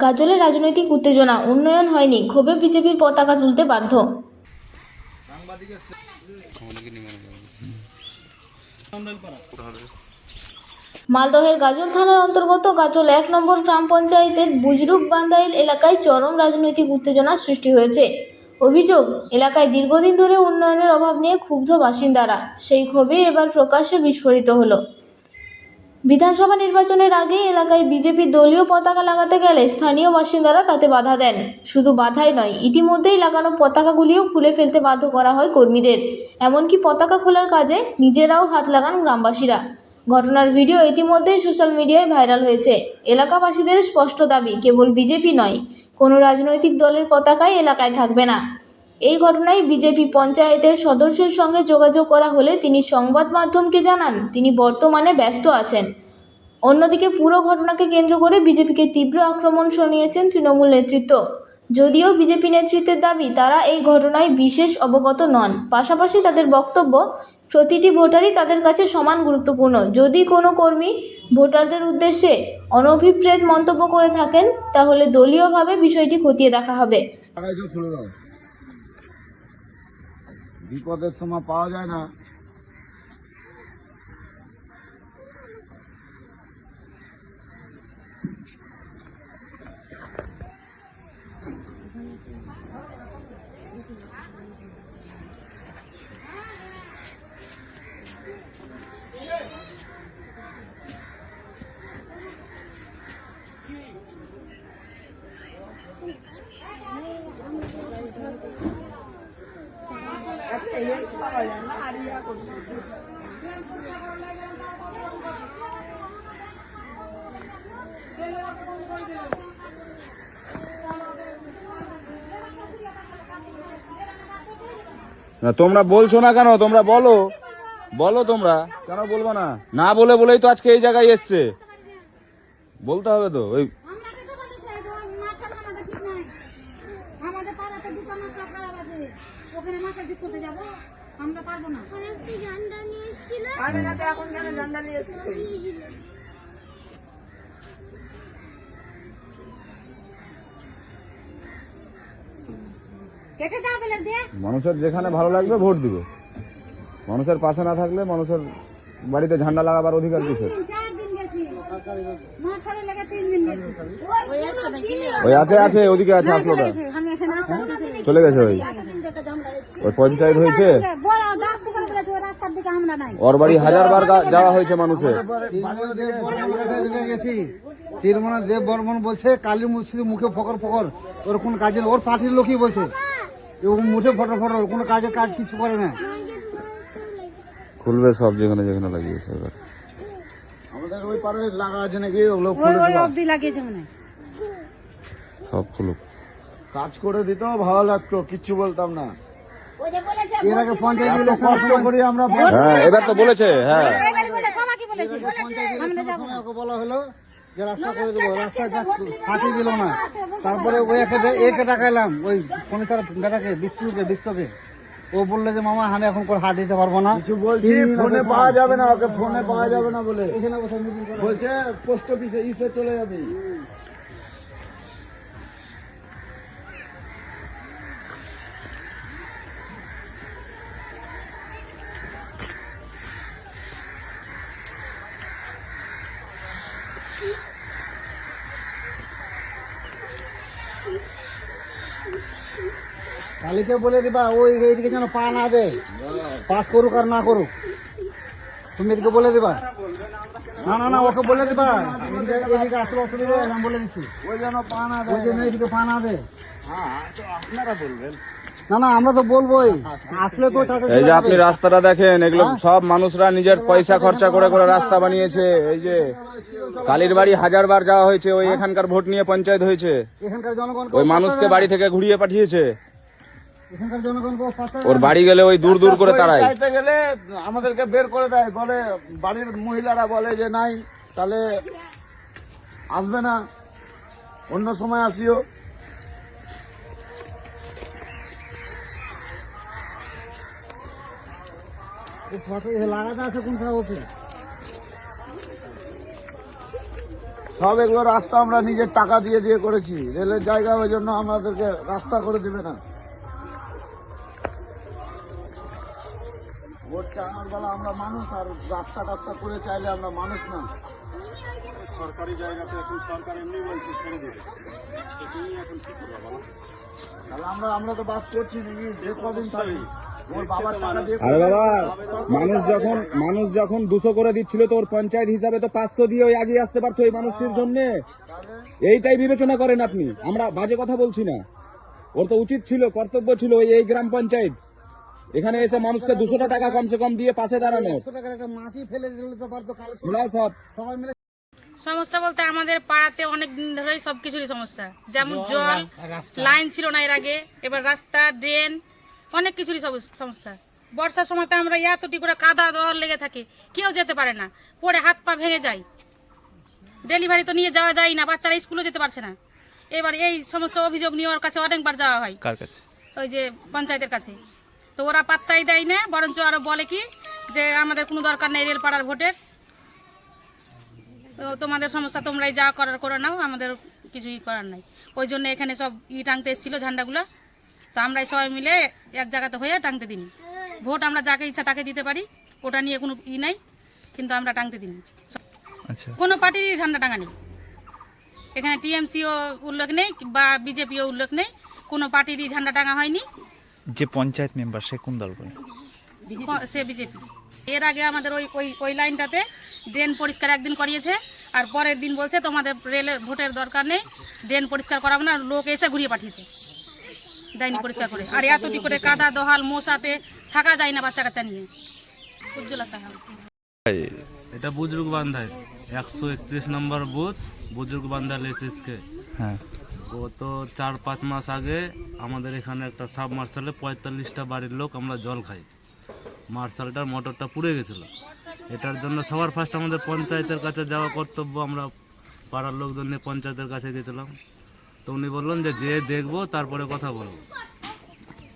গাজলে রাজনৈতিক উত্তেজনা, উন্নয়ন হয়নি, ক্ষোভে বিজেপির পতাকা তুলতে বাধ্য। মালদহের গাজল থানার অন্তর্গত গাজল ১ নম্বর গ্রাম পঞ্চায়েতের বুজরুক বান্দাইল এলাকায় চরম রাজনৈতিক উত্তেজনার সৃষ্টি হয়েছে। অভিযোগ, এলাকায় দীর্ঘদিন ধরে উন্নয়নের অভাব নিয়ে ক্ষুব্ধ বাসিন্দারা। সেই ক্ষোভে এবার প্রকাশ্যে বিস্ফোরিত হলো। বিধানসভা নির্বাচনের আগে এলাকায় বিজেপি দলীয় পতাকা লাগাতে গেলে স্থানীয় বাসিন্দারা তাতে বাধা দেন। শুধু বাধাই নয়, ইতিমধ্যেই লাগানো পতাকাগুলিও খুলে ফেলতে বাধ্য করা হয় কর্মীদের। এমনকি পতাকা খোলার কাজে নিজেরাও হাত লাগান গ্রামবাসীরা। ঘটনার ভিডিও ইতিমধ্যেই সোশ্যাল মিডিয়ায় ভাইরাল হয়েছে। এলাকাবাসীদের স্পষ্ট দাবি, কেবল বিজেপি নয়, কোনো রাজনৈতিক দলের পতাকাই এলাকায় থাকবে না। এই ঘটনায় বিজেপি পঞ্চায়েতের সদস্যের সঙ্গে যোগাযোগ করা হলে তিনি সংবাদ মাধ্যমকে জানান তিনি বর্তমানে ব্যস্ত আছেন। অন্যদিকে পুরো ঘটনাকে কেন্দ্র করে বিজেপিকে তীব্র আক্রমণ শুনিয়েছেন তৃণমূল নেতৃত্ব। যদিও বিজেপি নেতৃত্বের দাবি তারা এই ঘটনায় বিশেষ অবগত নন। পাশাপাশি তাদের বক্তব্য, প্রতিটি ভোটারই তাদের কাছে সমান গুরুত্বপূর্ণ। যদি কোনো কর্মী ভোটারদের উদ্দেশ্যে অনভিপ্রেত মন্তব্য করে থাকেন তাহলে দলীয়ভাবে বিষয়টি খতিয়ে দেখা হবে। বিপদের সময় পাওয়া যায় না। তোমরা বলছো না কেন? তোমরা বলো বলো, তোমরা কেন বলবো না? না বলে বলেই তো আজকে এই জায়গায় এসছে। বলতে হবে তো। ওই মানুষের যেখানে ভালো লাগবে ভোট দিবে। মানুষের পাশে না থাকলে মানুষের বাড়িতে ঝান্ডা লাগাবার অধিকার কিসের? ওই আছে আছে ওদিকে আছে, আসলো না, চলে গেছে। ওই পঞ্চায়েত হয়েছে, ওর বাড়ি 1000 বার যাওয়া হয়েছে মানুষের। তিরমনা দেব বর্মন বলছে কালী মুসলিম মুখে ফকর ফকর, ওর কোন কাজে, ওর পার্টির লোকই বলছে মুখে ফটো ফটো, কোন কাজে কাজ কিছু করে না। খুলবে সব যেখানে যেখানে লাগিয়েছে। এবার আমাদের ওই পারে লাগা আছে নাকি, সব খুলুক। কাজ করে দিত ভালো লাগতো, কিচ্ছু বলতাম না। এর আগে পঞ্চায়েত কষ্ট করি আমরা। হ্যাঁ এবার তো বলেছে। হ্যাঁ বলা হলো যে রাস্তা করে দেবো, রাস্তা ফাটিয়ে দিল না। তারপরে ওই একে টাকাইলাম, ওই ফোনেচার বেটাকে, বিশ্বকে। ও বললো যে মামা আমি এখন করে হাত দিতে পারবো না, কিছু বলছি, ফোনে পাওয়া যাবে না, ওকে ফোনে পাওয়া যাবে না বলে বলছে পোস্ট অফিসে ইসে চলে যাবে। কালীকে বলে দিবা ওই এইদিকে যেন পা না দেয়, পাস করুক আর না করুক, তুমি এদিকে বলে দিবা। না না ওকে বলে দিবা এদিকে আসলে অসুবিধা, আমি বলে দিচ্ছি ওই যেন পা না দেয়, ওই জন্য এদিকে পা না দেয়। আপনারা বলবেন না, না আমরা তো বলবোই, আসলে তো। এই যে আপনি রাস্তাটা দেখেন, এগুলো সব মানুষরা নিজের পয়সা খরচা করে করে রাস্তা বানিয়েছে। এই যে কালীর বাড়ি 1000 বার যাওয়া হয়েছে, ওই এখানকার ভোট নিয়ে পঞ্চায়েত হয়েছে, এখানকার জনগণ ওই মানুষকে বাড়ি থেকে ঘুরিয়ে পাঠিয়েছে। এখানকার জনগণ ওর বাড়ি গেলে ওই দূর দূর করে তারাই গেলে আমাদেরকে বের করে দেয়, বলে বাড়ির মহিলারা বলে যে নাই তাহলে আসবে না, অন্য সময় আসিও। লাগাতে আছে কোন সব এগুলো রাস্তা আমরা নিজের টাকা দিয়ে দিয়ে করেছি, রেলের জায়গা, ওই জন্য আমাদেরকে রাস্তা করে দেবে না। ভোট চাওয়ার বেলা আমরা মানুষ, আর রাস্তা টাস্তা করে চাইলে আমরা মানুষ না। সরকারি জায়গাতে এখন সরকার এমনি বলছে ছেড়ে দেবে, তুমি এখন কি করবে বলো? তাহলে আমরা তো বাস করছি নাকি, যে কদিন থাকি ওর বাবার টাকা দিয়ে। আরে বাবা, মানুষ যখন 200 করে দিচ্ছিল তো ওর পঞ্চায়েত হিসাবে তো 500 দিয়ে ওই এগিয়ে আসতে পারতো এই মানুষটির জন্য। এইটাই বিবেচনা করেন আপনি, আমরা বাজে কথা বলছি না। ওর তো উচিত ছিল, কর্তব্য ছিল এই গ্রাম পঞ্চায়েত এখানে এসে মানুষকে 200 টাকা কমসে কম দিয়ে পাশে দাঁড়ানো। একটা মাটি ফেলে দিলে তো পারতো, সব সবাই মিলে। সমস্যা বলতে আমাদের পাড়াতে অনেক দিন ধরেই সব কিছুরই সমস্যা, যেমন জল, লাইন ছিল না এর আগে, এবার রাস্তা, ড্রেন, অনেক কিছুরই সমস্যা। বর্ষার সময় তো আমরা এতটি করে কাদা দর লেগে থাকে, কেউ যেতে পারে না, পরে হাত পা ভেঙে যায়। ডেলিভারি তো নিয়ে যাওয়া যায় না, বাচ্চারা স্কুলে যেতে পারছে না। এবার এই সমস্ত অভিযোগ নিয়ে ওর কাছে অনেকবার যাওয়া হয়। কার কাছে? ওই যে পঞ্চায়েতের কাছে। তো ওরা পাত্তাই দেয় না, বরঞ্চ আরো বলে কি যে আমাদের কোনো দরকার নেই রেলপাড়ার ভোটের, তো তোমাদের সমস্যা তোমরাই যা করার করে নাও, আমাদের কিছুই করার নাই। ওই জন্য এখানে সব টাঙতে এসেছিলো ঝান্ডাগুলো, তো আমরাই সবাই মিলে এক জায়গাতে হয়ে টাঙতে দিনি। ভোট আমরা যাকে ইচ্ছা তাকে দিতে পারি, ওটা নিয়ে কোনো নাই, কিন্তু আমরা টাঙতে দিনি। আচ্ছা, কোনো পার্টিরই ঝান্ডা টাঙা নেই এখানে, টিএমসিও উল্লেখ নেই বা বিজেপিও উল্লেখ নেই, কোনো পার্টিরই ঝান্ডা টাঙা হয়নি। যে পঞ্চায়েত মেম্বার সে কোন দল করে? সে বিজেপি। এর আগে আমাদের ওই ওই ওই লাইনটাতে ড্রেন পরিষ্কার একদিন করিয়েছে, আর পরের দিন বলছে তোমাদের রেলের ভোটের দরকার নেই, ড্রেন পরিষ্কার করাবো না, লোক এসে ঘুরিয়ে পাঠিয়েছে, দেয়নি পরিষ্কার করে। আর এতটি করে কাদা দহাল মশাতে থাকা যায় না বাচ্চা কাচ্চা নিয়ে। উজ্জ্বলা সাহা। এটা বুজরুগ বান্ধায় 131 নম্বর বুথ, বুজরুগ বান্ধা লেসিসকে। হ্যাঁ, গত 4-5 মাস আগে আমাদের এখানে একটা সাব মার্শালে 45টা বাড়ির লোক আমরা জল খাই। মার্শালটার মোটরটা পুড়ে গেছিল, এটার জন্য সবার ফার্স্ট আমাদের পঞ্চায়েতের কাছে যাওয়া কর্তব্য। আমরা পাড়ার লোকজন নিয়ে পঞ্চায়েতের কাছে গেছিলাম, তো উনি বললেন যে দেখবো তারপরে কথা বলবো।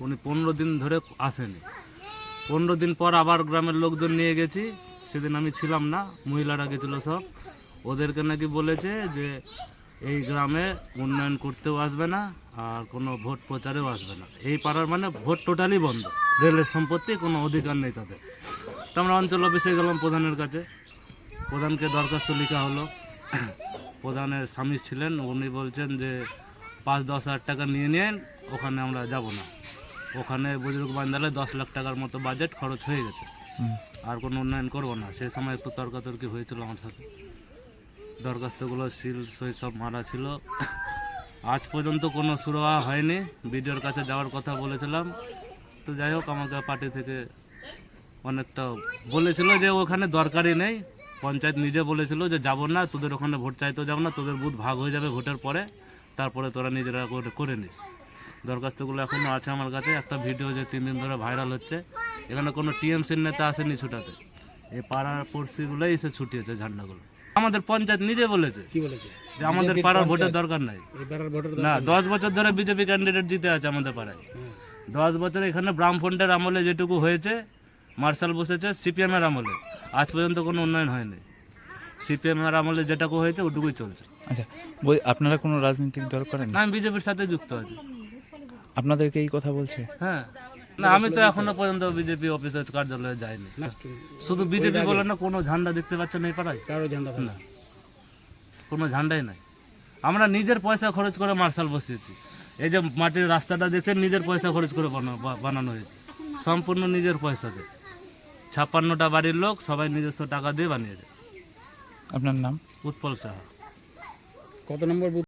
উনি 15 দিন ধরে আসেনি। 15 দিন পর আবার গ্রামের লোকজন নিয়ে গেছি, সেদিন আমি ছিলাম না, মহিলারা গেছিল সব। ওদেরকে নাকি বলেছে যে এই গ্রামে উন্নয়ন করতেও আসবে না, আর কোনো ভোট প্রচারেও আসবে না। এই পাড়ার মানে ভোট টোটালি বন্ধ, রেলের সম্পত্তি কোনো অধিকার নেই তাদের। তো আমরা অঞ্চল অফিসে গেলাম প্রধানের কাছে, প্রধানকে দরখাস্ত লেখা হলো। প্রধানের স্বামী ছিলেন, উনি বলছেন যে 5-10 হাজার টাকা নিয়ে নেন, ওখানে আমরা যাব না। ওখানে বুজরুগ বান্ধালে 10 লাখ টাকার মতো বাজেট খরচ হয়ে গেছে, আর কোনো উন্নয়ন করবো না। সে সময় একটু তর্কাতর্কি হয়েছিল আমার সাথে, দরখাস্তগুলো সিল সই সব মারা ছিল। আজ পর্যন্ত কোনো সুরাহা হয়নি। বিডিওর কাছে যাওয়ার কথা বলেছিলাম, তো যাই হোক আমাকে পার্টি থেকে অনেকটা বলেছিল যে ওখানে দরকারই নেই। পঞ্চায়েত নিজে বলেছিল যে যাব না, তোদের ওখানে ভোট চাইতেও যাব না, তোদের বুথ ভাগ হয়ে যাবে ভোটের পরে, তারপরে তোরা নিজেরা করে নিস। দরখাস্তগুলো এখনও আছে আমার কাছে। একটা ভিডিও যে 3 দিন ধরে ভাইরাল হচ্ছে, এখানে কোনো টিএমসির নেতা আসেনি ছুটাতে, এই পাড়ার পড়শিগুলোই এসে ছুটিয়েছে ঝান্ডাগুলো। আমাদের পঞ্চায়েত নিজে বলেছে যে আমাদের পাড়ার ভোটের দরকার নাই। না, 10 বছর ধরে বিজেপি ক্যান্ডিডেট জিতে আছে আমাদের পাড়ায়। 10 বছরে এখানে ব্রাহ্মণের আমলে যেটুকু হয়েছে, মার্শাল বসেছে সিপিএমের আমলে, আজ পর্যন্ত কোনো উন্নয়ন হয়নি। সিপিএমের আমলে যেটুকু হয়েছে ওটুকুই চলছে। আচ্ছা, আপনারা কোনো রাজনৈতিক দল করেন? না, আমি বিজেপির সাথে যুক্ত আছি। আপনাদেরকে এই কথা বলছে? হ্যাঁ, না আমি তো এখনো পর্যন্ত বিজেপি অফিসের কার্যালয়ে যাইনি। শুধু বিজেপি বলে না, কোনো ঝান্ডা দেখতে পাচ্ছেন এই পাড়ায়? কারো ঝান্ডা না, কোনো ঝান্ডাই নাই। আমরা নিজের পয়সা খরচ করে মার্শাল বসিয়েছি। এই যে মাটির রাস্তাটা দেখছেন, নিজের পয়সা খরচ করে বানানো হয়েছে, সম্পূর্ণ নিজের পয়সাতে। 56টা বাড়ির লোক সবাই নিজস্ব টাকা দিয়ে বানিয়েছে। আপনার নাম? উৎপল সাহা। কত নম্বর বুথ?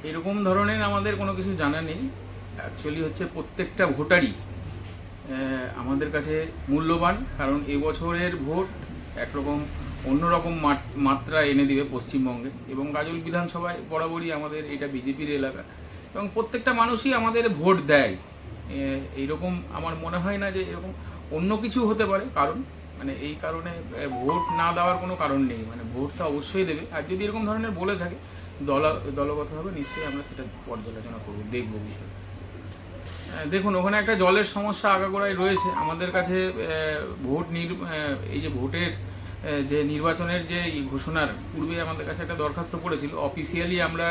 এরকম ধরনের আমাদের কোনো কিছু জানা নেই। অ্যাকচুয়ালি হচ্ছে প্রত্যেকটা ভোটারই আমাদের কাছে মূল্যবান, কারণ এবছরের ভোট একরকম অন্যরকম মাত্রা এনে দিবে পশ্চিমবঙ্গে। এবং গাজল বিধানসভায় বরাবরই আমাদের এটা বিজেপির এলাকা, এবং প্রত্যেকটা মানুষই আমাদের ভোট দেয়। এইরকম আমার মনে হয় না যে এরকম অন্য কিছু হতে পারে কারণ, মানে এই কারণে ভোট না দেওয়ার কোনো কারণ নেই। মানে ভোটটা অবশ্যই দেবে, আর যদি এরকম ধরনের বলে থাকে দলগতভাবে নিশ্চয়ই আমরা সেটা পর্যালোচনা করবো, দেখবো বিষয়টা। দেখুন, ওখানে একটা জলের সমস্যা আগাগোড়ায় রয়েছে। আমাদের কাছে এই যে ভোটের যে নির্বাচনের যে এই ঘোষণার পূর্বে আমাদের কাছে একটা দরখাস্ত পড়েছিল। অফিসিয়ালি আমরা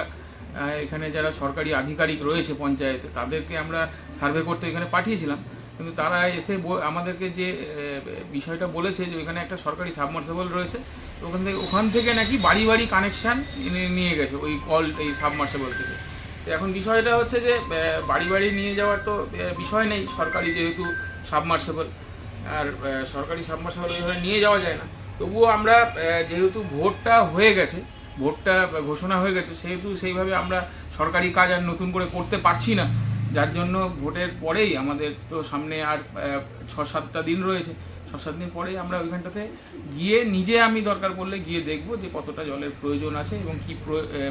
এখানে যারা সরকারি আধিকারিক রয়েছে পঞ্চায়েতে তাদেরকে আমরা সার্ভে করতে এখানে পাঠিয়েছিলাম, কিন্তু তারা এসে আমাদেরকে যে বিষয়টা বলেছে যে ওইখানে একটা সরকারি সাবমার্সেবল রয়েছে, ওখান থেকে নাকি বাড়ি বাড়ি কানেকশান নিয়ে গেছে ওই কল এই সাবমার্সেবল থেকে। তো এখন বিষয়টা হচ্ছে যে বাড়ি বাড়ি নিয়ে যাওয়ার তো বিষয় নেই, সরকারি যেহেতু সাবমার্সেবল, আর সরকারি সাবমার্সেবল ওইভাবে নিয়ে যাওয়া যায় না। তবুও আমরা যেহেতু ভোটটা হয়ে গেছে, ভোটটা ঘোষণা হয়ে গেছে, সেহেতু সেইভাবে আমরা সরকারি কাজ আর নতুন করে করতে পারছি না, যার জন্য ভোটের পরেই আমাদের তো সামনে আর 6-7টা দিন রয়েছে, 6-7 দিন পরেই আমরা ওইখানটাতে গিয়ে নিজে আমি দরকার পড়লে গিয়ে দেখব যে কতটা জলের প্রয়োজন আছে এবং কী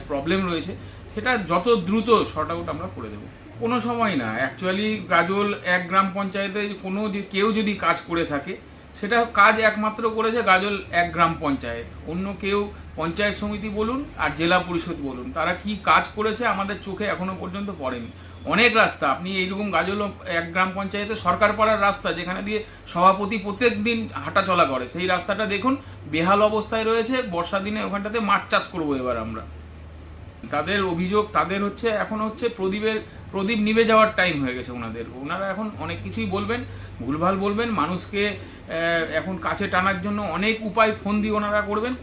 প্রবলেম রয়েছে, সেটা যত দ্রুত শর্ট আউট আমরা করে দেবো। কোনো সময় না, অ্যাকচুয়ালি গাজল 1 গ্রাম পঞ্চায়েতে কোনো যে কেউ যদি কাজ করে থাকে, সেটা কাজ একমাত্র করেছে গাজল 1 গ্রাম পঞ্চায়েত। অন্য কেউ পঞ্চায়েত সমিতি বলুন আর জেলা পরিষদ বলুন, তারা কি কাজ করেছে আমাদের চোখে এখনো পর্যন্ত পড়েনি। অনেক রাস্তা, আপনি এইরকম গাজল 1 গ্রাম পঞ্চায়েতে সরকার পাড়ার রাস্তা, যেখানে দিয়ে সভাপতি প্রত্যেক দিন হাঁটাচলা করে, সেই রাস্তাটা দেখুন বেহাল অবস্থায় রয়েছে। বর্ষা দিনে ওখানটাতে মাছ চাষ করবো এবার আমরা। তাদের অভিযোগ, তাদের হচ্ছে এখন হচ্ছে প্রদীপ নিভে যাওয়ার টাইম হয়ে গেছে ওনারা এখন অনেক কিছুই বলবেন, ভুলভাল বলবেন, মানুষকে এখন কাছে টানার জন্য অনেক উপায় ফোন দিয়ে ওনারা করবেন,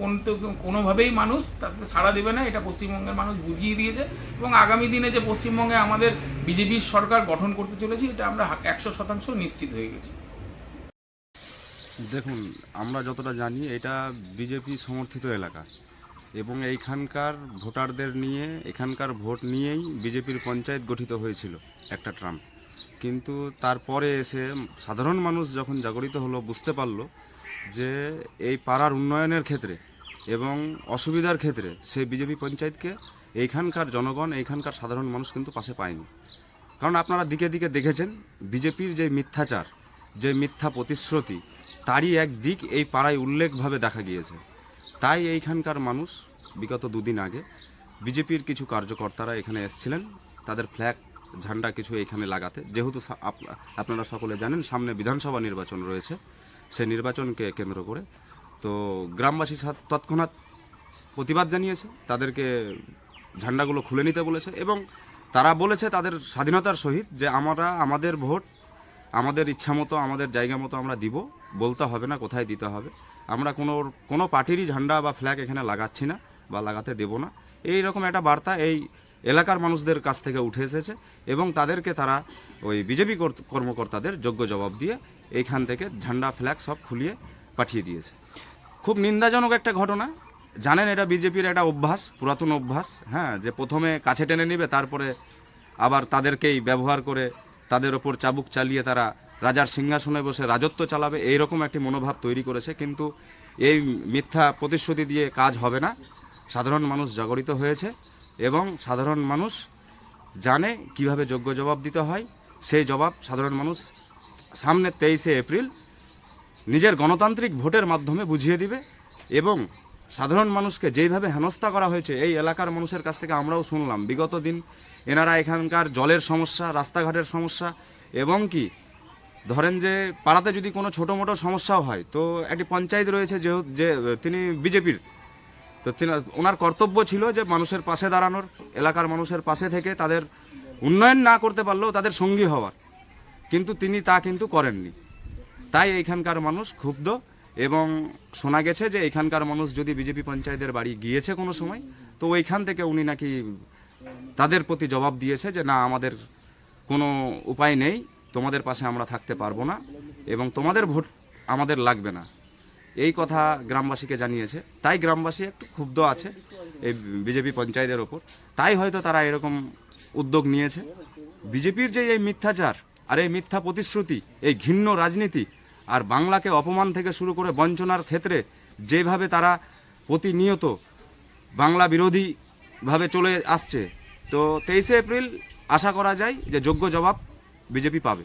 কোনোভাবেই মানুষ তাতে সাড়া দেবে না, এটা পশ্চিমবঙ্গের মানুষ বুঝিয়ে দিয়েছে। এবং আগামী দিনে যে পশ্চিমবঙ্গে আমাদের বিজেপির সরকার গঠন করতে চলেছি, এটা আমরা 100% নিশ্চিত হয়ে গেছি। দেখুন, আমরা যতটা জানি এটা বিজেপি সমর্থিত এলাকা এবং এইখানকার ভোটারদের নিয়ে, এখানকার ভোট নিয়েই বিজেপির পঞ্চায়েত গঠিত হয়েছিল একটা ট্রাম। কিন্তু তারপরে এসে সাধারণ মানুষ যখন জাগরিত হলো, বুঝতে পারলো যে এই পাড়ার উন্নয়নের ক্ষেত্রে এবং অসুবিধার ক্ষেত্রে সেই বিজেপি পঞ্চায়েতকে এইখানকার জনগণ, এইখানকার সাধারণ মানুষ কিন্তু পাশে পায়নি। কারণ আপনারা দিকে দিকে দেখেছেন বিজেপির যে মিথ্যাচার, যে মিথ্যা প্রতিশ্রুতি, তারই এক দিক এই পাড়ায় উল্লেখভাবে দেখা গিয়েছে। তাই এইখানকার মানুষ বিগত 2 দিন আগে বিজেপির কিছু কার্যকর্তারা এখানে এসেছিলেন তাদের ফ্ল্যাগ ঝান্ডা কিছু এখানে লাগাতে। যেহেতু আপনারা সকলে জানেন সামনে বিধানসভা নির্বাচন রয়েছে, সেই নির্বাচনকে কেন্দ্র করে তো গ্রামবাসী তৎক্ষণাৎ প্রতিবাদ জানিয়েছে, তাদেরকে ঝান্ডাগুলো খুলে নিতে বলেছে এবং তারা বলেছে তাদের স্বাধীনতার সহিত যে আমরা আমাদের ভোট আমাদের ইচ্ছা মতো, আমাদের জায়গা মতো আমরা দিব, বলতে হবে না কোথায় দিতে হবে। আমরা কোনো পার্টিরই ঝান্ডা বা ফ্ল্যাগ এখানে লাগাচ্ছি না বা লাগাতে দেব না, এই রকম একটা বার্তা এই এলাকার মানুষদের কাছ থেকে উঠে এসেছে এবং তাদেরকে তারা ওই বিজেপি কর্মকর্তাদের যোগ্য জবাব দিয়ে এইখান থেকে ঝান্ডা ফ্ল্যাগ সব খুলিয়ে পাঠিয়ে দিয়েছে। খুব নিন্দাজনক একটা ঘটনা। জানেন এটা বিজেপির একটা অভ্যাস, পুরাতন অভ্যাস, হ্যাঁ, যে প্রথমে কাছে টেনে নেবে, তারপরে আবার তাদেরকেই ব্যবহার করে তাদের ওপর চাবুক চালিয়ে তারা রাজার সিংহাসনে বসে রাজত্ব চালাবে, এইরকম একটি মনোভাব তৈরি করেছে। কিন্তু এই মিথ্যা প্রতিশ্রুতি দিয়ে কাজ হবে না। সাধারণ মানুষ জাগরিত হয়েছে এবং সাধারণ মানুষ জানে কিভাবে যোগ্য জবাব দিতে হয়। সেই জবাব সাধারণ মানুষ সামনে 23শে এপ্রিল নিজের গণতান্ত্রিক ভোটের মাধ্যমে বুঝিয়ে দিবে। এবং সাধারণ মানুষকে যেইভাবে হেনস্থা করা হয়েছে এই এলাকার মানুষের কাছ থেকে আমরাও শুনলাম, বিগত দিন এনারা এখানকার জলের সমস্যা, রাস্তাঘাটের সমস্যা এবং কি ধরেন যে পাড়াতে যদি কোনো ছোটো মোটো সমস্যাও হয় তো একটি পঞ্চায়েত রয়েছে যে তিনি বিজেপির, তো ওনার কর্তব্য ছিল যে মানুষের পাশে দাঁড়ানোর, এলাকার মানুষের পাশে থেকে তাদের উন্নয়ন না করতে পারলেও তাদের সঙ্গী হওয়ার, কিন্তু তিনি তা কিন্তু করেননি। তাই এইখানকার মানুষ ক্ষুব্ধ এবং শোনা গেছে যে এখানকার মানুষ যদি বিজেপি পঞ্চায়েতের বাড়ি গিয়েছে কোনো সময়, তো ওইখান থেকে উনি নাকি তাদের প্রতি জবাব দিয়েছে যে না, আমাদের কোনো উপায় নেই, তোমাদের পাশে আমরা থাকতে পারবো না এবং তোমাদের ভোট আমাদের লাগবে না, এই কথা গ্রামবাসীকে জানিয়েছে। তাই গ্রামবাসী একটু ক্ষুব্ধ আছে এই বিজেপি পঞ্চায়েতের ওপর, তাই হয়তো তারা এরকম উদ্যোগ নিয়েছে। বিজেপির যে এই মিথ্যাচার আর এই মিথ্যা প্রতিশ্রুতি, এই ঘৃণ্য রাজনীতি আর বাংলাকে অপমান থেকে শুরু করে বঞ্চনার ক্ষেত্রে যেভাবে তারা প্রতিনিয়ত বাংলা বিরোধীভাবে চলে আসছে, তো 23শে এপ্রিল আশা করা যায় যে যোগ্য জবাব বিজেপি পাবে।